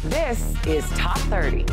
This is Top 30.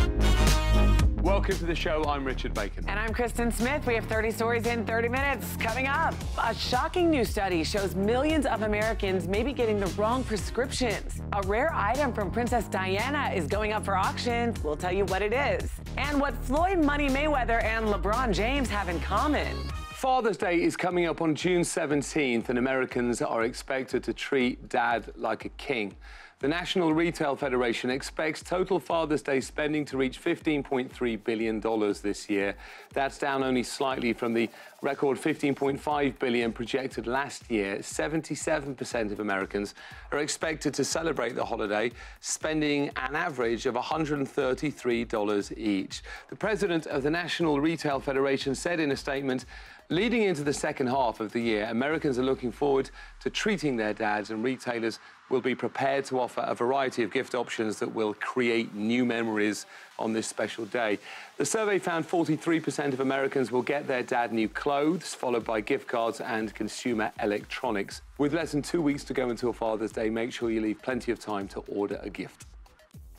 Welcome to the show. I'm Richard Bacon. And I'm Kristen Smith. We have 30 stories in 30 minutes. Coming up, a shocking new study shows millions of Americans may be getting the wrong prescriptions. A rare item from Princess Diana is going up for auction. We'll tell you what it is. And what Floyd Money Mayweather and LeBron James have in common. Father's Day is coming up on June 17th, and Americans are expected to treat Dad like a king. The National Retail Federation expects total Father's Day spending to reach $15.3 billion this year. That's down only slightly from the record $15.5 billion projected last year. 77% of Americans are expected to celebrate the holiday, spending an average of $133 each. The president of the National Retail Federation said in a statement, leading into the second half of the year, Americans are looking forward to treating their dads, and retailers will be prepared to offer a variety of gift options that will create new memories on this special day. The survey found 43% of Americans will get their dad new clothes, followed by gift cards and consumer electronics. With less than 2 weeks to go until Father's Day, make sure you leave plenty of time to order a gift.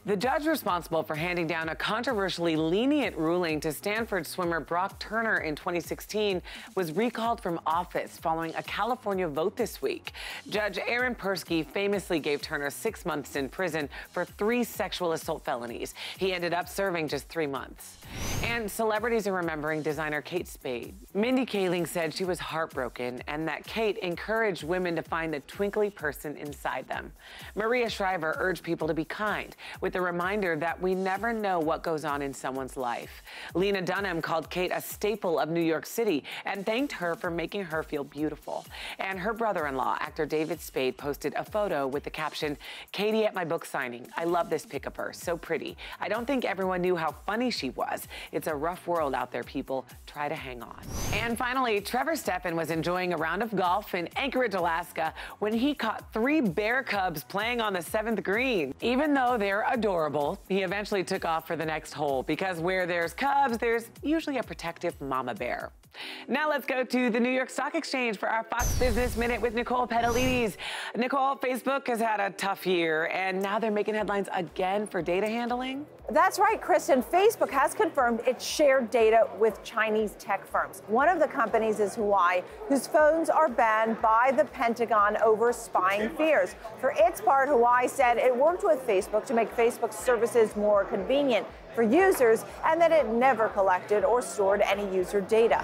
The judge responsible for handing down a controversially lenient ruling to Stanford swimmer Brock Turner in 2016 was recalled from office following a California vote this week. Judge Aaron Persky famously gave Turner 6 months in prison for 3 sexual assault felonies. He ended up serving just 3 months. And celebrities are remembering designer Kate Spade. Mindy Kaling said she was heartbroken and that Kate encouraged women to find the twinkly person inside them. Maria Shriver urged people to be kind, with the reminder that we never know what goes on in someone's life. Lena Dunham called Kate a staple of New York City and thanked her for making her feel beautiful. And her brother-in-law, actor David Spade, posted a photo with the caption, "Katie at my book signing. I love this pic of her. So pretty. I don't think everyone knew how funny she was. It's a rough world out there, people. Try to hang on." And finally, Trevor Steffen was enjoying a round of golf in Anchorage, Alaska, when he caught 3 bear cubs playing on the 7th green. Even though they're adorable, he eventually took off for the next hole, because where there's cubs, there's usually a protective mama bear. Now let's go to the New York Stock Exchange for our Fox Business Minute with Nicole Pedalides. Nicole, Facebook has had a tough year, and now they're making headlines again for data handling. That's right, Kristen. Facebook has confirmed it shared data with Chinese tech firms. One of the companies is Huawei, whose phones are banned by the Pentagon over spying fears. For its part, Huawei said it worked with Facebook to make Facebook's services more convenient for users and that it never collected or stored any user data.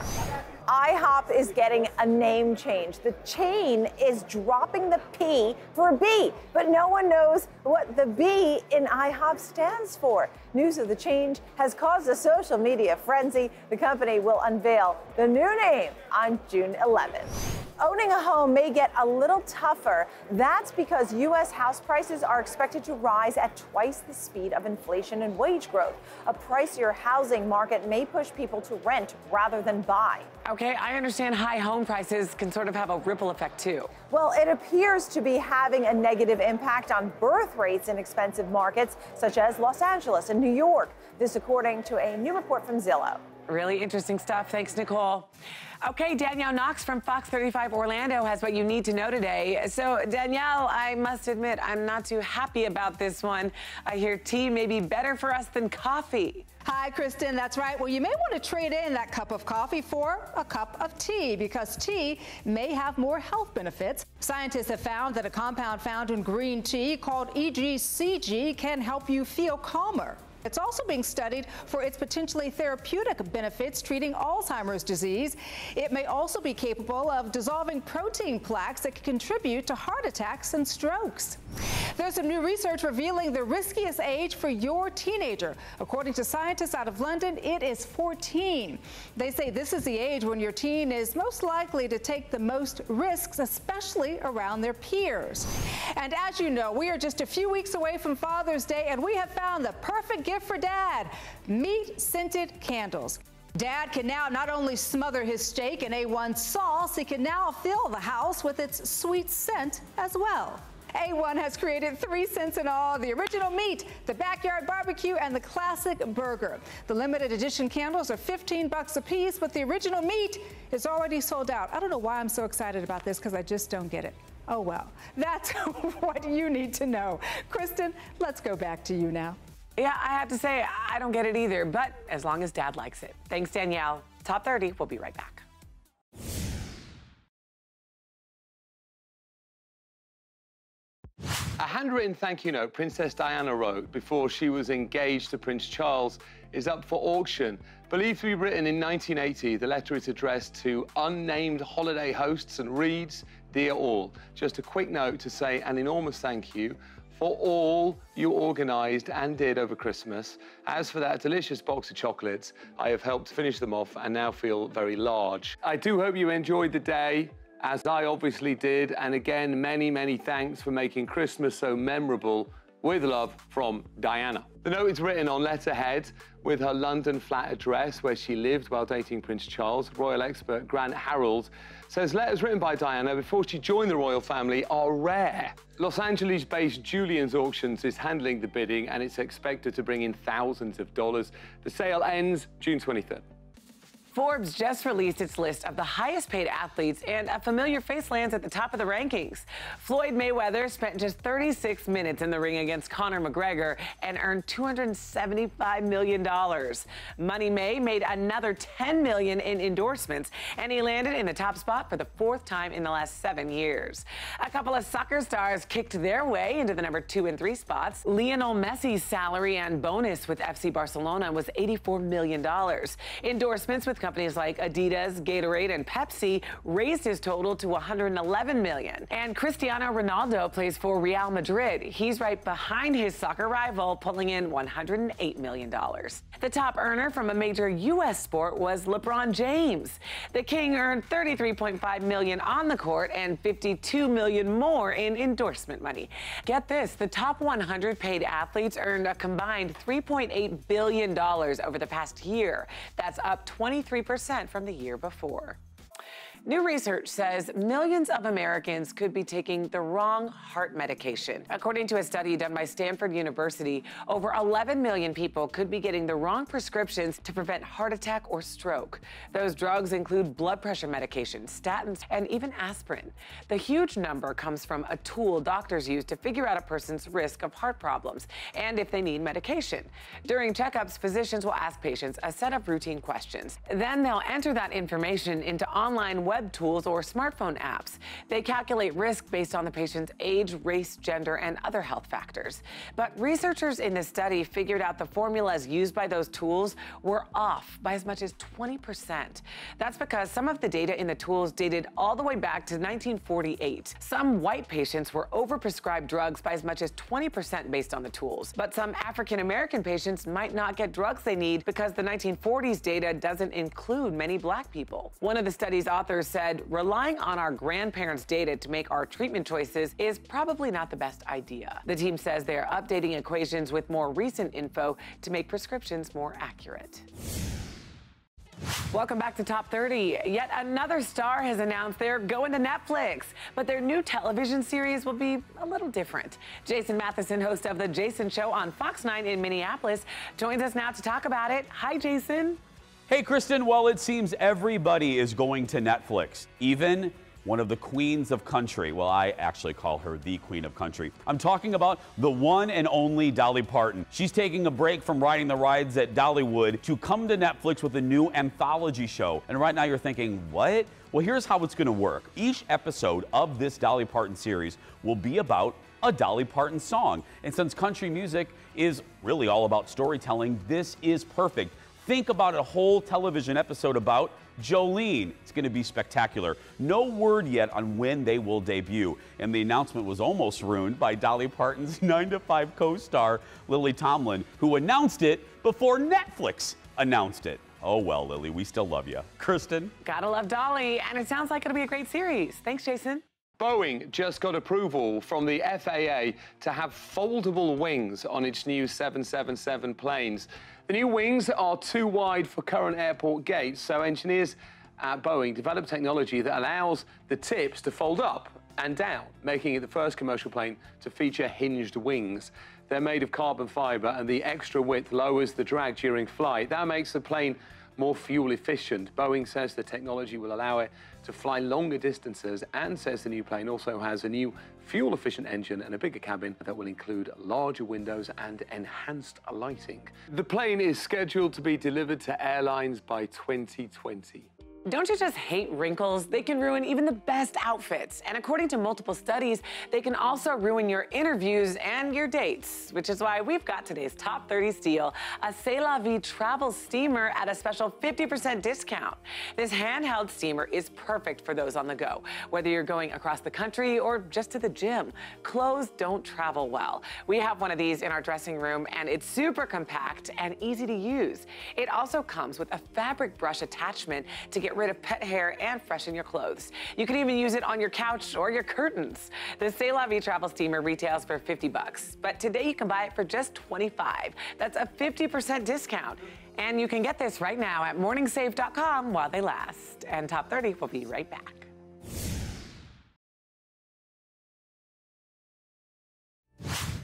IHOP is getting a name change. The chain is dropping the P for B, but no one knows what the B in IHOP stands for. News of the change has caused a social media frenzy. The company will unveil the new name on June 11th. Owning a home may get a little tougher. That's because U.S. house prices are expected to rise at twice the speed of inflation and wage growth. A pricier housing market may push people to rent rather than buy. Okay, I understand high home prices can sort of have a ripple effect too. Well, it appears to be having a negative impact on birth rates in expensive markets such as Los Angeles and New York. This according to a new report from Zillow. Really interesting stuff. Thanks, Nicole. Okay, Danielle Knox from Fox 35 Orlando has what you need to know today. So, Danielle, I must admit, I'm not too happy about this one. I hear tea may be better for us than coffee. Hi, Kristen. That's right. Well, you may want to trade in that cup of coffee for a cup of tea, because tea may have more health benefits. Scientists have found that a compound found in green tea called EGCG can help you feel calmer. It's also being studied for its potentially therapeutic benefits treating Alzheimer's disease. It may also be capable of dissolving protein plaques that can contribute to heart attacks and strokes. There's some new research revealing the riskiest age for your teenager. According to scientists out of London, it is 14. They say this is the age when your teen is most likely to take the most risks, especially around their peers. And as you know, we are just a few weeks away from Father's Day, and we have found the perfect gift for Dad: meat scented candles. Dad can now not only smother his steak in A1 sauce, he can now fill the house with its sweet scent as well. A1 has created 3 scents in all: the original meat, the backyard barbecue, and the classic burger. The limited edition candles are $15 a piece, but the original meat is already sold out. I don't know why I'm so excited about this, because I just don't get it. Oh, well, that's what you need to know. Kristen, let's go back to you now. Yeah, I have to say, I don't get it either, but as long as Dad likes it. Thanks, Danielle. Top 30, we'll be right back. A handwritten thank you note Princess Diana wrote before she was engaged to Prince Charles is up for auction. Believed to be written in 1980, the letter is addressed to unnamed holiday hosts and reads, "Dear all, just a quick note to say an enormous thank you for all you organised and did over Christmas. As for that delicious box of chocolates, I have helped finish them off and now feel very large. I do hope you enjoyed the day, as I obviously did, and again, many, many thanks for making Christmas so memorable. With love, from Diana." The note is written on letterhead with her London flat address where she lived while dating Prince Charles. Royal expert Grant Harold says letters written by Diana before she joined the royal family are rare. Los Angeles-based Julian's Auctions is handling the bidding, and it's expected to bring in thousands of dollars. The sale ends June 23rd. Forbes just released its list of the highest paid athletes, and a familiar face lands at the top of the rankings. Floyd Mayweather spent just 36 minutes in the ring against Conor McGregor and earned $275 million. Money May made another $10 million in endorsements, and he landed in the top spot for the 4th time in the last 7 years. A couple of soccer stars kicked their way into the number 2 and 3 spots. Lionel Messi's salary and bonus with FC Barcelona was $84 million. Endorsements with companies like Adidas, Gatorade, and Pepsi raised his total to $111 million. And Cristiano Ronaldo plays for Real Madrid. He's right behind his soccer rival, pulling in $108 million. The top earner from a major U.S. sport was LeBron James. The King earned $33.5 million on the court and $52 million more in endorsement money. Get this, the top 100 paid athletes earned a combined $3.8 billion over the past year. That's up 23% from the year before. New research says millions of Americans could be taking the wrong heart medication. According to a study done by Stanford University, over 11 million people could be getting the wrong prescriptions to prevent heart attack or stroke. Those drugs include blood pressure medications, statins, and even aspirin. The huge number comes from a tool doctors use to figure out a person's risk of heart problems and if they need medication. During checkups, physicians will ask patients a set of routine questions. Then they'll enter that information into online web tools or smartphone apps. They calculate risk based on the patient's age, race, gender, and other health factors. But researchers in the study figured out the formulas used by those tools were off by as much as 20%. That's because some of the data in the tools dated all the way back to 1948. Some white patients were overprescribed drugs by as much as 20% based on the tools. But some African American patients might not get drugs they need because the 1940s data doesn't include many black people. One of the study's authors said relying on our grandparents' data to make our treatment choices is probably not the best idea. The team says they are updating equations with more recent info to make prescriptions more accurate. Welcome back to Top 30. Yet another star has announced they're going to Netflix, but their new television series will be a little different. Jason Matheson, host of The Jason Show on Fox 9 in Minneapolis, joins us now to talk about it. Hi, Jason. Hey, Kristen. Well, it seems everybody is going to Netflix, even one of the queens of country. Well, I actually call her the queen of country. I'm talking about the one and only Dolly Parton. She's taking a break from riding the rides at Dollywood to come to Netflix with a new anthology show. And right now you're thinking, what? Well, here's how it's going to work. Each episode of this Dolly Parton series will be about a Dolly Parton song. And since country music is really all about storytelling, this is perfect. Think about a whole television episode about Jolene. It's going to be spectacular. No word yet on when they will debut. And the announcement was almost ruined by Dolly Parton's 9 to 5 co-star, Lily Tomlin, who announced it before Netflix announced it. Oh, well, Lily, we still love you. Kristen? Gotta love Dolly, and it sounds like it'll be a great series. Thanks, Jason. Boeing just got approval from the FAA to have foldable wings on its new 777 planes. The new wings are too wide for current airport gates, so engineers at Boeing developed technology that allows the tips to fold up and down, making it the first commercial plane to feature hinged wings. They're made of carbon fiber, and the extra width lowers the drag during flight. That makes the plane more fuel efficient. Boeing says the technology will allow it to fly longer distances and says the new plane also has a new fuel-efficient engine and a bigger cabin that will include larger windows and enhanced lighting. The plane is scheduled to be delivered to airlines by 2020. Don't you just hate wrinkles? They can ruin even the best outfits. And according to multiple studies, they can also ruin your interviews and your dates, which is why we've got today's Top 30 steal, a C'est La Vie travel steamer at a special 50% discount. This handheld steamer is perfect for those on the go, whether you're going across the country or just to the gym. Clothes don't travel well. We have one of these in our dressing room, and it's super compact and easy to use. It also comes with a fabric brush attachment to get rid of pet hair and freshen your clothes. You can even use it on your couch or your curtains. The C'est La Vie travel steamer retails for $50, but today you can buy it for just $25. That's a 50% discount. And you can get this right now at morningsave.com while they last. And Top 30 will be right back.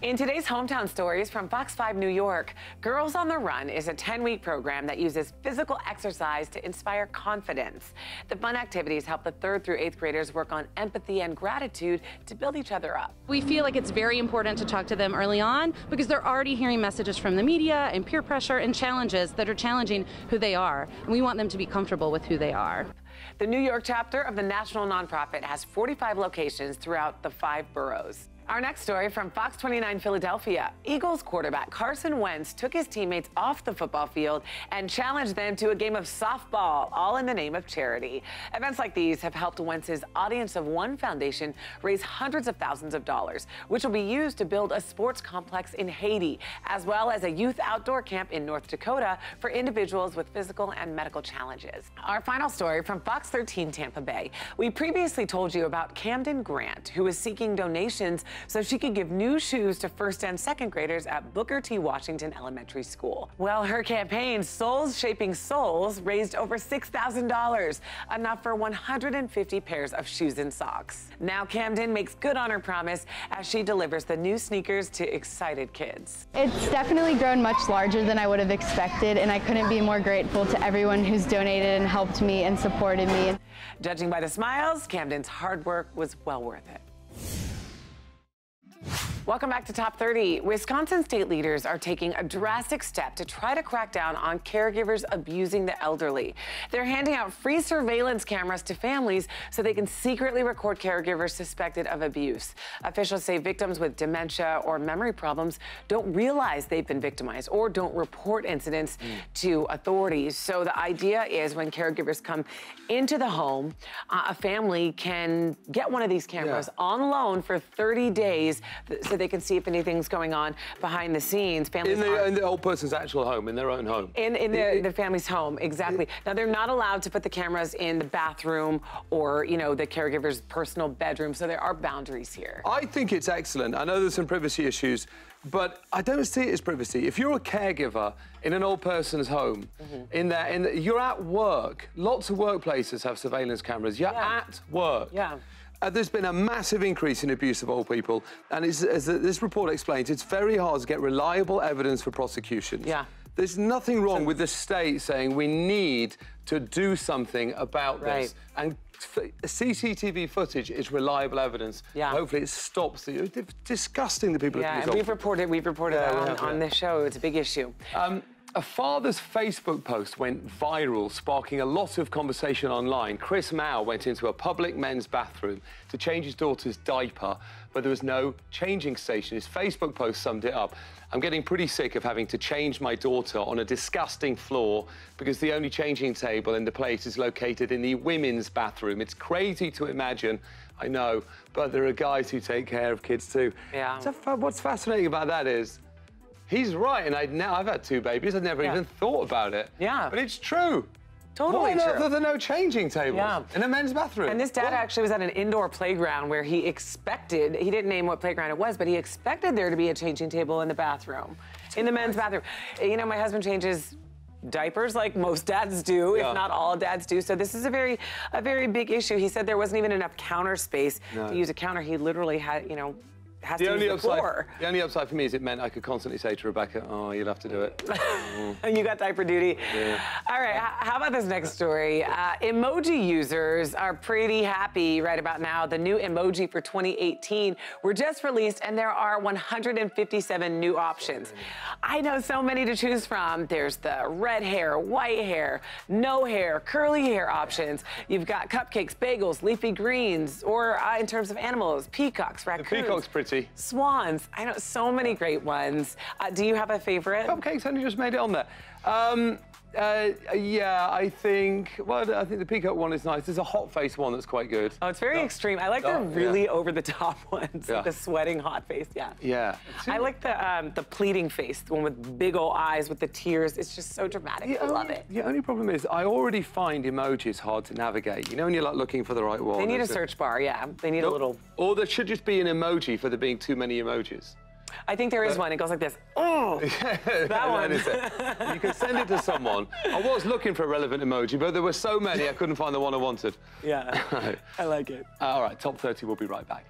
In today's Hometown Stories from Fox 5 New York, Girls on the Run is a 10-week program that uses physical exercise to inspire confidence. The fun activities help the 3rd through 8th graders work on empathy and gratitude to build each other up. We feel like it's very important to talk to them early on because they're already hearing messages from the media and peer pressure and challenges that are challenging who they are. And we want them to be comfortable with who they are. The New York chapter of the national nonprofit has 45 locations throughout the 5 boroughs. Our next story from Fox 29 Philadelphia. Eagles quarterback Carson Wentz took his teammates off the football field and challenged them to a game of softball, all in the name of charity. Events like these have helped Wentz's Audience of One Foundation raise hundreds of thousands of dollars, which will be used to build a sports complex in Haiti, as well as a youth outdoor camp in North Dakota for individuals with physical and medical challenges. Our final story from Fox 13 Tampa Bay. We previously told you about Camden Grant, who is seeking donations so she could give new shoes to 1st and 2nd graders at Booker T. Washington Elementary School. Well, her campaign, Souls Shaping Souls, raised over $6,000, enough for 150 pairs of shoes and socks. Now Camden makes good on her promise as she delivers the new sneakers to excited kids. It's definitely grown much larger than I would have expected, and I couldn't be more grateful to everyone who's donated and helped me and supported me. Judging by the smiles, Camden's hard work was well worth it. Welcome back to Top 30. Wisconsin state leaders are taking a drastic step to try to crack down on caregivers abusing the elderly. They're handing out free surveillance cameras to families so they can secretly record caregivers suspected of abuse. Officials say victims with dementia or memory problems don't realize they've been victimized or don't report incidents to authorities. So the idea is when caregivers come into the home, a family can get one of these cameras on loan for 30 days so they can see if anything's going on behind the scenes. Families in the old person's actual home, in their own home. In the family's home, exactly. Now, they're not allowed to put the cameras in the bathroom or, you know, the caregiver's personal bedroom, so there are boundaries here. I think it's excellent. I know there's some privacy issues, but I don't see it as privacy. If you're a caregiver in an old person's home, you're at work. Lots of workplaces have surveillance cameras. You're at work. Yeah. There's been a massive increase in abuse of old people, and as this report explains, it's very hard to get reliable evidence for prosecutions. Yeah. There's nothing wrong with the state saying we need to do something about this. And CCTV footage is reliable evidence. Yeah. Hopefully it stops the disgusting the people. Yeah, and we've reported on this show. It's a big issue. A father's Facebook post went viral, sparking a lot of conversation online. Chris Mao went into a public men's bathroom to change his daughter's diaper, but there was no changing station. His Facebook post summed it up. I'm getting pretty sick of having to change my daughter on a disgusting floor because the only changing table in the place is located in the women's bathroom. It's crazy to imagine, I know, but there are guys who take care of kids too. Yeah. So what's fascinating about that is, he's right, and I've had 2 babies. I've never even thought about it. Yeah. But it's true. Totally Why true. Are there no changing tables in a men's bathroom? And this dad actually was at an indoor playground where he expected, he didn't name what playground it was, but he expected there to be a changing table in the bathroom, in the men's bathroom. You know, my husband changes diapers like most dads do, if not all dads do. So this is a very big issue. He said there wasn't even enough counter space to use a counter. He literally had, you know, has to use the floor. The only upside for me is it meant I could constantly say to Rebecca, oh, you'll have to do it. You got diaper duty. Yeah. All right, how about this next story? Emoji users are pretty happy right about now. The new emoji for 2018 were just released, and there are 157 new options. I know so many to choose from. There's the red hair, white hair, no hair, curly hair options. You've got cupcakes, bagels, leafy greens, or in terms of animals, peacocks, raccoons. The peacock's pretty. Swans. I know so many great ones. Do you have a favorite? Cupcakes only just made it on there. Yeah, I think the peacock one is nice. There's a hot face one that's quite good. Oh, it's very extreme. I like the really over-the-top ones, like the sweating hot face. Yeah. Yeah. I like the pleading face, the one with big old eyes with the tears. It's just so dramatic. I love it. The only problem is I already find emojis hard to navigate. You know when you're like looking for the right one. They need a search bar. Yeah. They need a little. Or there should just be an emoji for there being too many emojis. I think there is one. It goes like this. Oh, that one. You can send it to someone. I was looking for a relevant emoji, but there were so many I couldn't find the one I wanted. Yeah, I like it. All right, Top 30, we'll be right back.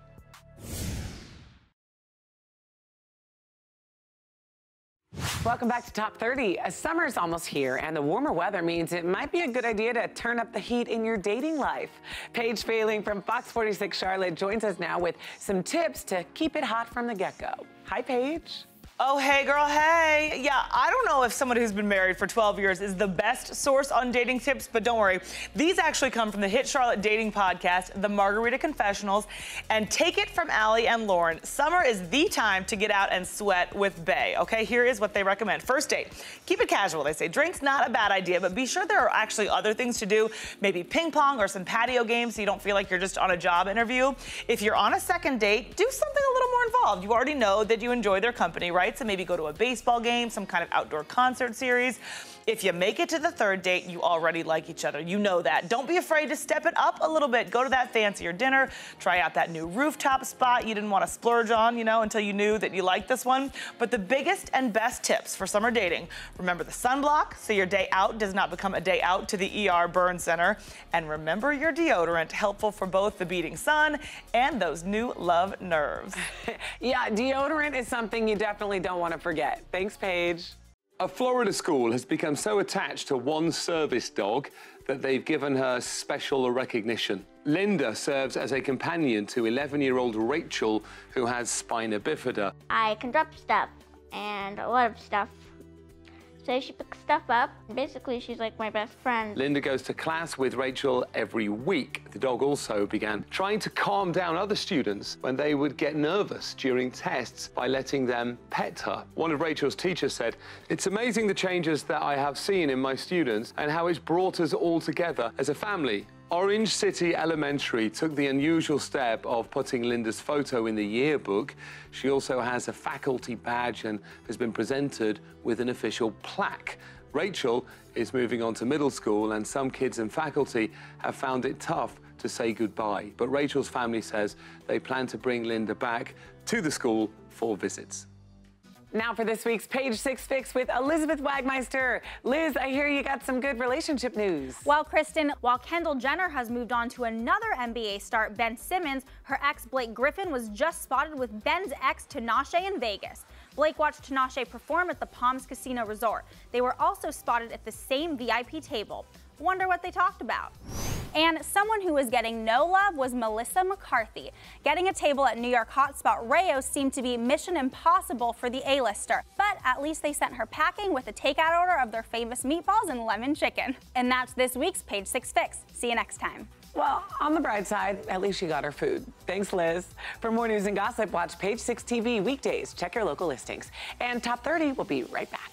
Welcome back to Top 30. Summer's almost here, and the warmer weather means it might be a good idea to turn up the heat in your dating life. Paige Failing from Fox 46 Charlotte joins us now with some tips to keep it hot from the get-go. Hi, Paige. Oh, hey, girl, hey. Yeah, I don't know if someone who's been married for 12 years is the best source on dating tips, but don't worry. These actually come from the hit Charlotte dating podcast, The Margarita Confessionals. And take it from Allie and Lauren, summer is the time to get out and sweat with bae, okay? Here is what they recommend. First date, keep it casual. They say drinks, not a bad idea, but be sure there are actually other things to do, maybe ping pong or some patio games so you don't feel like you're just on a job interview. If you're on a second date, do something a little more involved. You already know that you enjoy their company, right? So maybe go to a baseball game, some kind of outdoor concert series. If you make it to the third date, you already like each other. You know that. Don't be afraid to step it up a little bit. Go to that fancier dinner. Try out that new rooftop spot you didn't want to splurge on, you know, until you knew that you liked this one. But the biggest and best tips for summer dating, remember the sunblock so your day out does not become a day out to the ER burn center. And remember your deodorant, helpful for both the beating sun and those new love nerves. Yeah, deodorant is something you definitely don't want to forget. Thanks, Paige. A Florida school has become so attached to one service dog that they've given her special recognition. Linda serves as a companion to 11-year-old Rachel, who has spina bifida. I can drop stuff and a lot of stuff. So she picks stuff up. Basically, she's like my best friend. Linda goes to class with Rachel every week. The dog also began trying to calm down other students when they would get nervous during tests by letting them pet her. One of Rachel's teachers said, "It's amazing the changes that I have seen in my students and how it's brought us all together as a family." Orange City Elementary took the unusual step of putting Linda's photo in the yearbook. She also has a faculty badge and has been presented with an official plaque. Rachel is moving on to middle school, and some kids and faculty have found it tough to say goodbye. But Rachel's family says they plan to bring Linda back to the school for visits. Now for this week's Page 6 Fix with Elizabeth Wagmeister. Liz, I hear you got some good relationship news. Well, Kristen, while Kendall Jenner has moved on to another NBA star, Ben Simmons, her ex Blake Griffin was just spotted with Ben's ex Tinashe in Vegas. Blake watched Tinashe perform at the Palms Casino Resort. They were also spotted at the same VIP table. Wonder what they talked about. And someone who was getting no love was Melissa McCarthy. Getting a table at New York hotspot Rayo seemed to be mission impossible for the A-lister, but at least they sent her packing with a takeout order of their famous meatballs and lemon chicken. And that's this week's Page 6 Fix. See you next time. Well, on the bright side, at least she got her food. Thanks, Liz. For more news and gossip, watch Page 6 TV weekdays. Check your local listings. And Top 30 will be right back.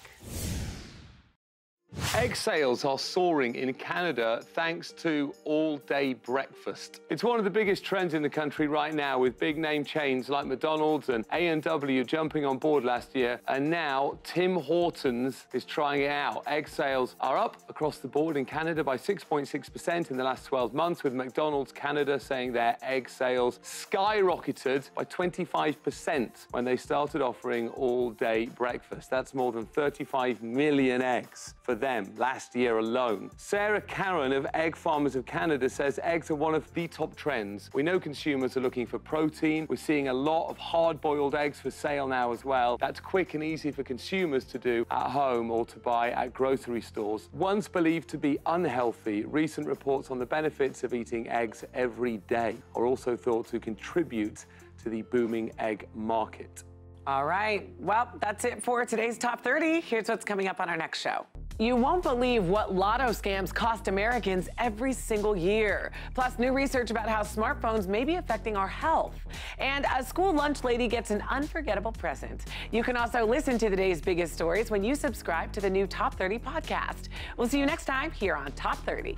Egg sales are soaring in Canada thanks to all-day breakfast. It's one of the biggest trends in the country right now, with big-name chains like McDonald's and A&W jumping on board last year, and now Tim Hortons is trying it out. Egg sales are up across the board in Canada by 6.6% in the last 12 months, with McDonald's Canada saying their egg sales skyrocketed by 25% when they started offering all-day breakfast. That's more than 35 million eggs for them p.m. last year alone. Sarah Caron of Egg Farmers of Canada says eggs are one of the top trends. We know consumers are looking for protein. We're seeing a lot of hard-boiled eggs for sale now as well. That's quick and easy for consumers to do at home or to buy at grocery stores. Once believed to be unhealthy, recent reports on the benefits of eating eggs every day are also thought to contribute to the booming egg market. All right, well, that's it for today's Top 30. Here's what's coming up on our next show. You won't believe what lotto scams cost Americans every single year. Plus, new research about how smartphones may be affecting our health. And a school lunch lady gets an unforgettable present. You can also listen to the day's biggest stories when you subscribe to the new Top 30 podcast. We'll see you next time here on Top 30.